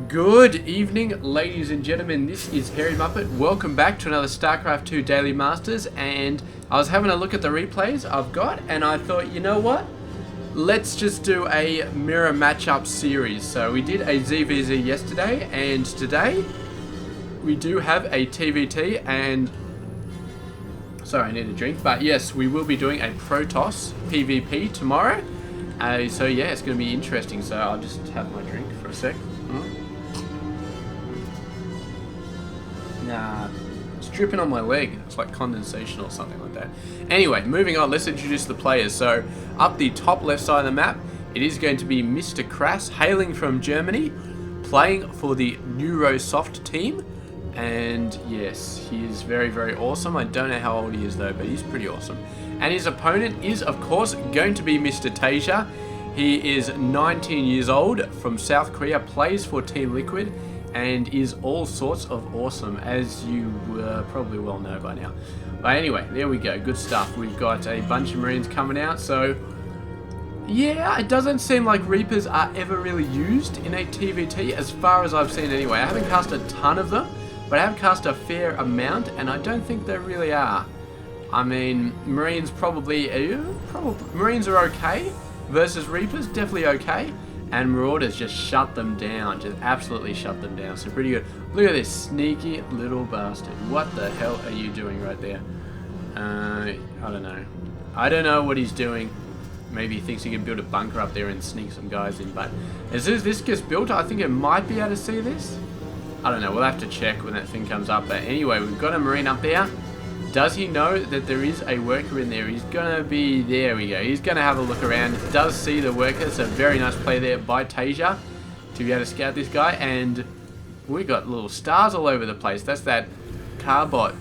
Good evening, ladies and gentlemen. This is Harry Muppet. Welcome back to another Starcraft 2 Daily Masters. And I was having a look at the replays I've got, and I thought, you know what? Let's just do a mirror matchup series. So we did a ZVZ yesterday, and today we do have a TvT. And sorry, I need a drink. But yes, we will be doing a Protoss PvP tomorrow. So yeah, it's going to be interesting. So I'll just have my drink for a sec. Nah, it's dripping on my leg. It's like condensation or something like that. Anyway, moving on, let's introduce the players. So, up the top left side of the map, it is going to be Mr. KrasS, hailing from Germany, playing for the Neurosoft team. And yes, he is very, very awesome. I don't know how old he is though, but he's pretty awesome. And his opponent is, of course, going to be Mr. TaeJa. He is 19 years old, from South Korea, plays for Team Liquid, and is all sorts of awesome, as you probably well know by now. But anyway, there we go. Good stuff. We've got a bunch of Marines coming out. So, yeah, it doesn't seem like Reapers are ever really used in a TvT, as far as I've seen anyway. I haven't cast a ton of them, but I have cast a fair amount, and I don't think they really are. I mean, Marines Marines are okay, versus Reapers, definitely okay. And Marauders just shut them down, just absolutely shut them down. So pretty good. Look at this sneaky little bastard. What the hell are you doing right there? I don't know. I don't know what he's doing. Maybe he thinks he can build a bunker up there and sneak some guys in. But as soon as this gets built, I think it might be able to see this. I don't know. We'll have to check when that thing comes up. But anyway, we've got a Marine up there. Does he know that there is a worker in there? He's going to be... There we go. He's going to have a look around. Does see the worker. It's a very nice play there by TaeJa to be able to scout this guy. And we got little stars all over the place. That's that Carbot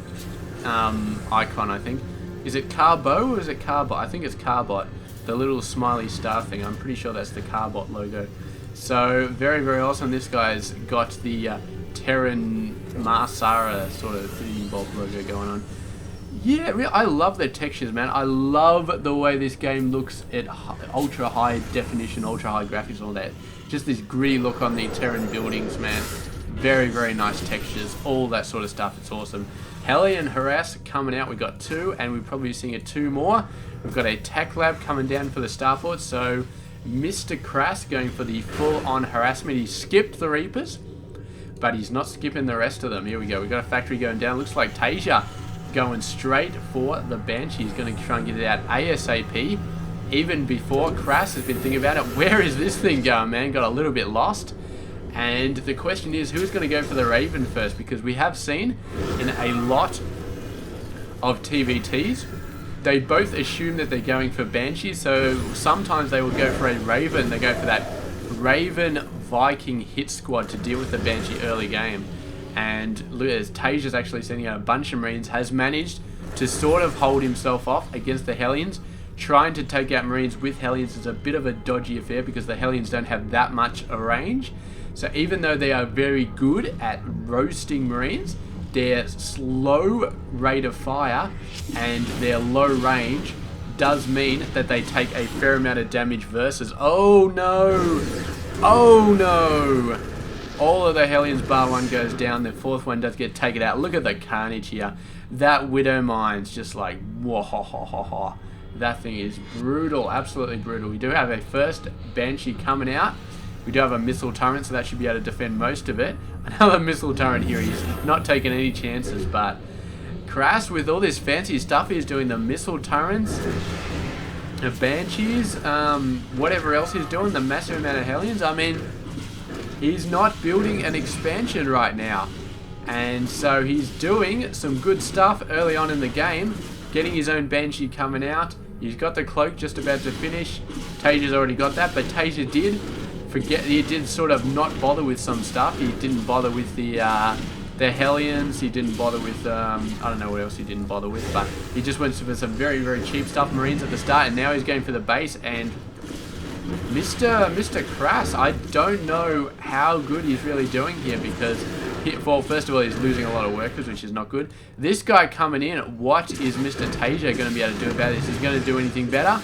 icon, I think. Is it Carbo or is it Carbot? I think it's Carbot. The little smiley star thing. I'm pretty sure that's the Carbot logo. So, very, very awesome. This guy's got the Terran Marsara sort of thingy bob logo going on. Yeah, I love the textures, man. I love the way this game looks at ultra high definition, ultra high graphics, all that. Just this gritty look on the Terran buildings, man. Very, very nice textures, all that sort of stuff. It's awesome. Hellion Harass coming out. We got 2, and we're probably seeing 2 more. We've got a Tech Lab coming down for the Starport. So, Mr. KrasS going for the full-on harassment. He skipped the Reapers, but he's not skipping the rest of them. Here we go. We've got a factory going down. Looks like TaeJa going straight for the Banshee. He's going to try and get it out ASAP. Even before KrasS has been thinking about it. Where is this thing going, man? Got a little bit lost. And the question is, who's going to go for the Raven first? Because we have seen in a lot of TvTs, they both assume that they're going for Banshee. So sometimes they will go for a Raven. They go for that Raven Viking hit squad to deal with the Banshee early game. And look, as TaeJa's actually sending out a bunch of Marines, has managed to sort of hold himself off against the Hellions. Trying to take out Marines with Hellions is a bit of a dodgy affair because the Hellions don't have that much a range. So even though they are very good at roasting Marines, their slow rate of fire and their low range does mean that they take a fair amount of damage versus... Oh no! Oh no! All of the Hellions bar 1 goes down. The 4th one does get taken out. Look at the carnage here. That Widow Mine's just like, whoa. That thing is brutal. Absolutely brutal. We do have a first Banshee coming out. We do have a missile turret, so that should be able to defend most of it. Another missile turret here. He's not taking any chances, but KrasS, with all this fancy stuff he's doing, the missile turrets, the Banshees, whatever else he's doing, the massive amount of Hellions. I mean, he's not building an expansion right now. And so he's doing some good stuff early on in the game. Getting his own Banshee coming out. He's got the cloak just about to finish. TaeJa's already got that. But TaeJa did forget. He did sort of not bother with some stuff. He didn't bother with the Hellions. He didn't bother with... I don't know what else he didn't bother with. But he just went for some very, very cheap stuff. Marines at the start. And now he's going for the base. And... Mr. KrasS, I don't know how good he's really doing here because, well, first of all, he's losing a lot of workers, which is not good. This guy coming in, what is Mr. TaeJa going to be able to do about this? Is he going to do anything better?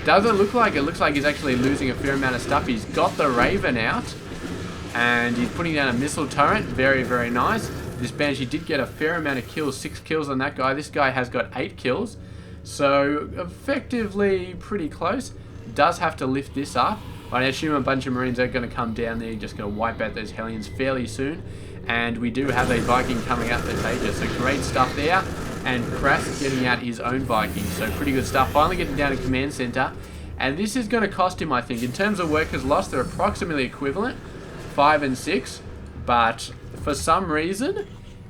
Doesn't look like it. Looks like he's actually losing a fair amount of stuff. He's got the Raven out. And he's putting down a missile turret. Very, very nice. This Banshee did get a fair amount of kills. 6 kills on that guy. This guy has got 8 kills. So, effectively pretty close. Does have to lift this up. I assume a bunch of Marines are going to come down there. Just going to wipe out those Hellions fairly soon. And we do have a Viking coming out for TaeJa. So, great stuff there. And KrasS is getting out his own Viking. So, pretty good stuff. Finally getting down to command center. And this is going to cost him, I think. In terms of workers lost, they're approximately equivalent. 5 and 6, but for some reason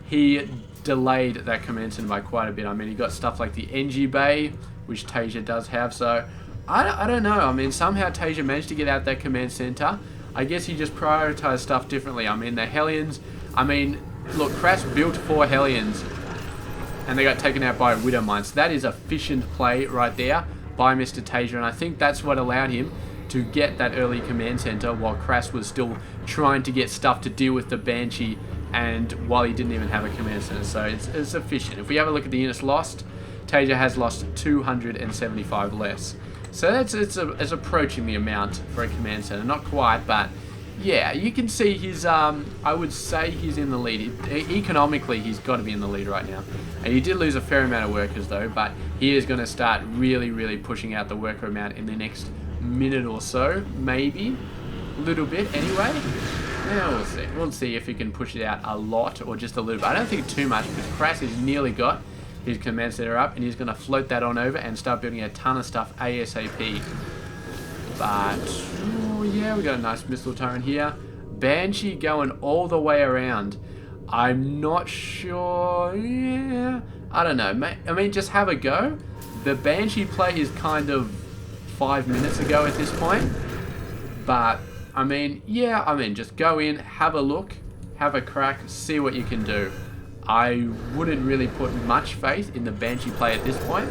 he delayed that command center by quite a bit. I mean, he got stuff like the NG Bay, which TaeJa does have, so I don't know. I mean, somehow TaeJa managed to get out that command center. I guess he just prioritized stuff differently. I mean, the Hellions, I mean, look, KrasS built 4 Hellions and they got taken out by a Widow Mine, so that is efficient play right there by Mr. TaeJa, and I think that's what allowed him to get that early command center while KrasS was still trying to get stuff to deal with the Banshee, and while he didn't even have a command center. So it's efficient. If we have a look at the units lost, TaeJa has lost 275 less. So it's approaching the amount for a command center. Not quite, but yeah, you can see he's, I would say he's in the lead. Economically, he's got to be in the lead right now. And he did lose a fair amount of workers though, but he is going to start really, really pushing out the worker amount in the next minute or so, maybe a little bit anyway. Yeah, we'll see. We'll see if he can push it out a lot or just a little bit. I don't think too much, because KrasS has nearly got his command center up, and he's going to float that on over and start building a ton of stuff ASAP. But oh, yeah, we got a nice missile turret here. Banshee going all the way around. I'm not sure. Yeah, I don't know. I mean, just have a go. The Banshee play is kind of 5 minutes ago at this point, but I mean, yeah, I mean, just go in, have a look, have a crack, see what you can do. I wouldn't really put much faith in the Banshee play at this point,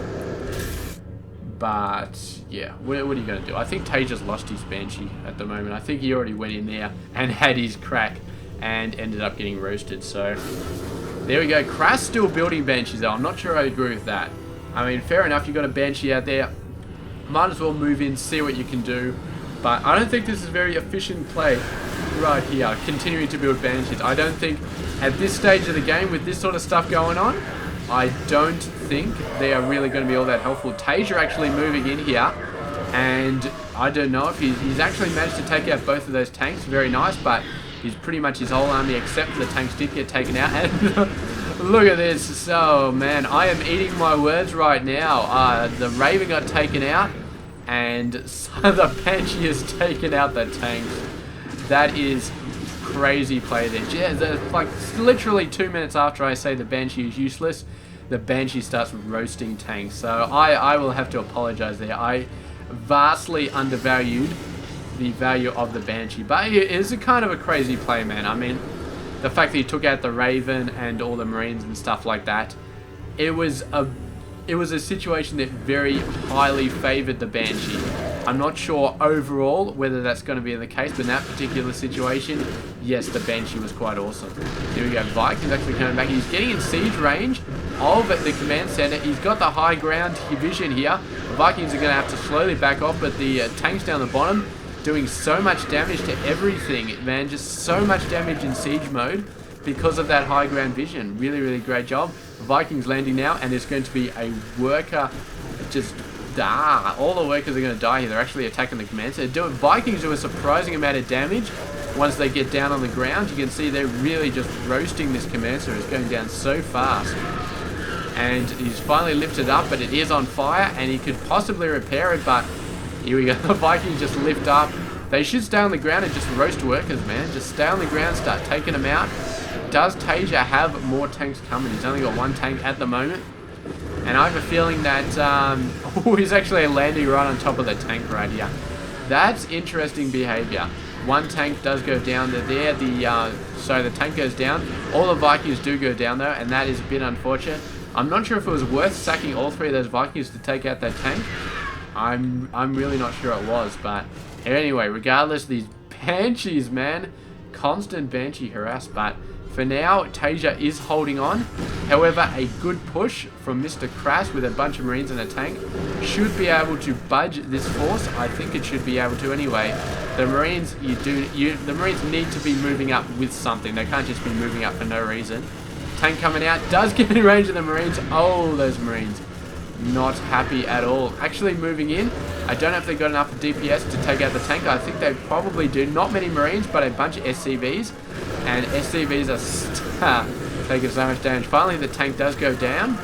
but yeah, what are you going to do? I think TaeJa's lost his Banshee at the moment. I think he already went in there and had his crack and ended up getting roasted. So there we go. KrasS still building Banshees though. I'm not sure I agree with that. I mean, fair enough, you got a Banshee out there. Might as well move in, see what you can do. But I don't think this is very efficient play right here, continuing to build Banshees. I don't think at this stage of the game, with this sort of stuff going on, I don't think they are really going to be all that helpful. TaeJa actually moving in here, and I don't know if he's actually managed to take out both of those tanks. Very nice, but he's pretty much his whole army, except for the tanks did get taken out. And look at this. So, man, I am eating my words right now. The Raven got taken out, and the Banshee has taken out the tanks. That is crazy play there. Yeah, like literally 2 minutes after I say the Banshee is useless, the Banshee starts roasting tanks. So I will have to apologize there. I vastly undervalued the value of the Banshee, but it is a kind of a crazy play, man. I mean, the fact that he took out the Raven and all the Marines and stuff like that, it was a situation that very highly favored the Banshee. I'm not sure overall whether that's going to be the case, but in that particular situation, yes, the Banshee was quite awesome. Here we go. Vikings actually coming back. He's getting in siege range of the command center. He's got the high ground vision here. The Vikings are going to have to slowly back off, but the tanks down the bottom doing so much damage to everything, man. Just so much damage in siege mode because of that high ground vision. Really, really great job. Vikings landing now, and there's going to be a worker just all the workers are going to die here. They're actually attacking the command center. Vikings do a surprising amount of damage once they get down on the ground. You can see they're really just roasting this command center. It's going down so fast. And he's finally lifted up, but it is on fire, and he could possibly repair it, but here we go. The Vikings just lift up. They should stay on the ground and just roast workers, man. Just stay on the ground, start taking them out. Does TaeJa have more tanks coming? He's only got 1 tank at the moment. And I have a feeling that, he's actually landing right on top of the tank right here. That's interesting behavior. 1 tank does go down there. So the tank goes down. All the Vikings do go down though, and that is a bit unfortunate. I'm not sure if it was worth sacking all 3 of those Vikings to take out that tank. I'm really not sure it was, but anyway, regardless, these Banshees, man, constant Banshee harass, but For now, TaeJa is holding on. However, a good push from Mr. KrasS with a bunch of Marines and a tank should be able to budge this force. I think it should be able to anyway. The Marines, the Marines need to be moving up with something. They can't just be moving up for no reason. Tank coming out, does get in range of the Marines. Oh, those Marines. Not happy at all. Actually moving in. I don't know if they got enough DPS to take out the tank. I think they probably do. Not many Marines, but a bunch of SCVs. And SCVs are taking so much damage. Finally, the tank does go down.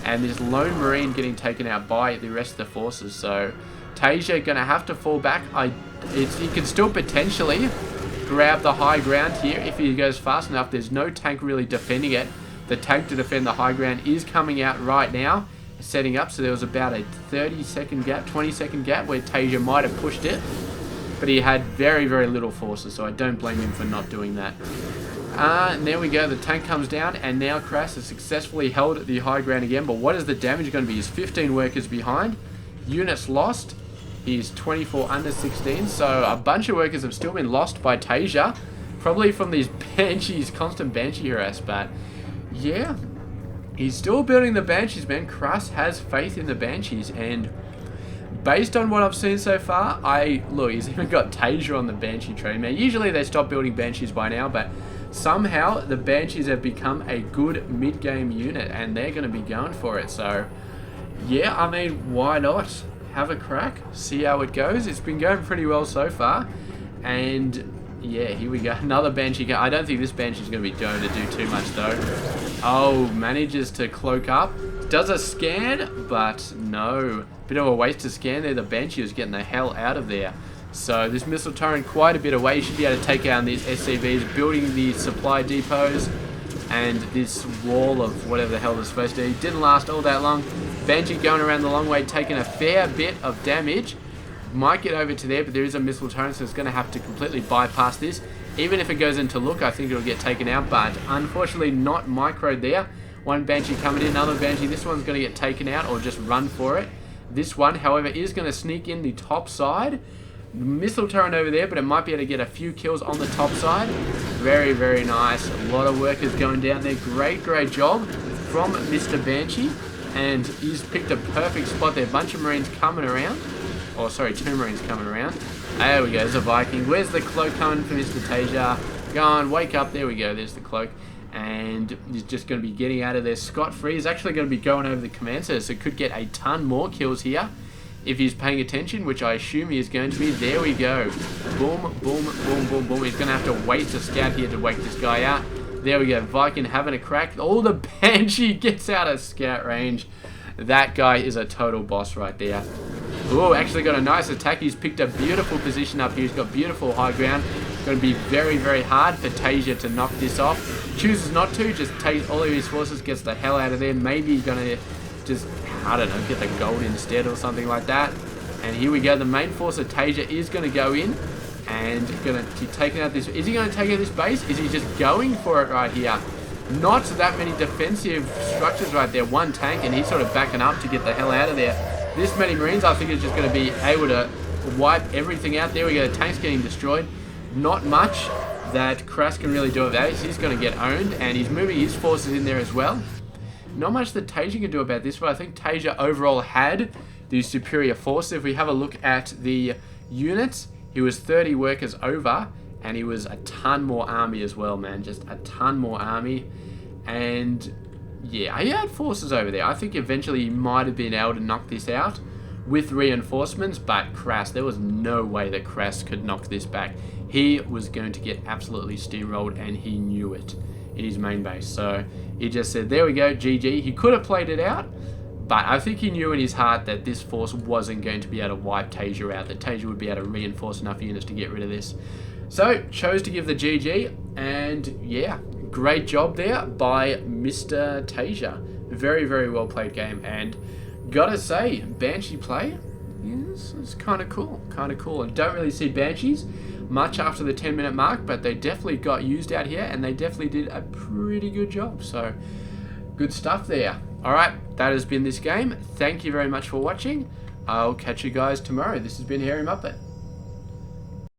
And this lone Marine getting taken out by the rest of the forces. So, TaeJa going to have to fall back. He can still potentially grab the high ground here if he goes fast enough. There's no tank really defending it. The tank to defend the high ground is coming out right now. Setting up, so there was about a 30-second gap, 20-second gap where TaeJa might have pushed it, but he had very, very little forces, so I don't blame him for not doing that. And there we go, the tank comes down, and now KrasS has successfully held the high ground again, but what is the damage going to be? He's 15 workers behind, units lost, he's 24 under 16, so a bunch of workers have still been lost by TaeJa, probably from these Banshees, constant Banshee harass, but yeah. He's still building the Banshees, man. KrasS has faith in the Banshees, and based on what I've seen so far, look, he's even got TaeJa on the Banshee train, man. Usually they stop building Banshees by now, but somehow the Banshees have become a good mid-game unit, and they're going to be going for it. So, yeah, I mean, why not? Have a crack, see how it goes. It's been going pretty well so far, and yeah, here we go. Another Banshee. I don't think this Banshee is going to be going to do too much, though. Oh, manages to cloak up. Does a scan, but no. Bit of a waste to scan there. The Banshee was getting the hell out of there. So this missile turret quite a bit away. You should be able to take out these SCVs, building the supply depots, and this wall of whatever the hell they're supposed to do. Didn't last all that long. Banshee going around the long way, taking a fair bit of damage. Might get over to there, but there is a missile turret, so it's going to have to completely bypass this. Even if it goes into look, I think it'll get taken out, but unfortunately not microed there. One Banshee coming in, another Banshee. This one's going to get taken out or just run for it. This one, however, is going to sneak in the top side. Missile turret over there, but it might be able to get a few kills on the top side. Very, very nice. A lot of workers going down there. Great, great job from Mr. Banshee. And he's picked a perfect spot there. A bunch of Marines coming around. Oh, sorry, 2 Marines coming around. There we go, there's a Viking. Where's the cloak coming for Mr. TaeJa? Go on, wake up. There we go, there's the cloak. And he's just going to be getting out of there scot-free. He's actually going to be going over the command center, so could get a ton more kills here if he's paying attention, which I assume he is going to be. There we go. Boom, boom, boom, boom, boom. He's going to have to wait to scout here to wake this guy out. There we go, Viking having a crack. Oh, the Banshee gets out of scout range. That guy is a total boss right there. Oh, actually got a nice attack. He's picked a beautiful position up here. He's got beautiful high ground. It's going to be very, very hard for TaeJa to knock this off. Chooses not to. Just takes all of his forces, gets the hell out of there. Maybe he's going to just, I don't know, get the gold instead or something like that. And here we go. The main force of TaeJa is going to go in and going to keep taking out this. Is he going to take out this base? Is he just going for it right here? Not that many defensive structures right there. One tank, and he's sort of backing up to get the hell out of there. This many Marines, I think, is just going to be able to wipe everything out. There we go. The tank's getting destroyed. Not much that KrasS can really do about this. He's going to get owned, and he's moving his forces in there as well. Not much that TaeJa can do about this, but I think TaeJa overall had the superior force. If we have a look at the units, he was 30 workers over, and he was a ton more army as well, man. Just a ton more army. And yeah, he had forces over there. I think eventually he might have been able to knock this out with reinforcements, but KrasS, there was no way that KrasS could knock this back. He was going to get absolutely steamrolled, and he knew it in his main base. So he just said, there we go, GG. He could have played it out, but I think he knew in his heart that this force wasn't going to be able to wipe TaeJa out, that TaeJa would be able to reinforce enough units to get rid of this. So, chose to give the GG, and yeah, great job there by Mr. TaeJa. Very, very well played game, and gotta say, Banshee play is kind of cool, and don't really see Banshees much after the 10-minute mark, but they definitely got used out here, and they definitely did a pretty good job, so good stuff there. Alright, that has been this game. Thank you very much for watching. I'll catch you guys tomorrow. This has been Hairy Muppet.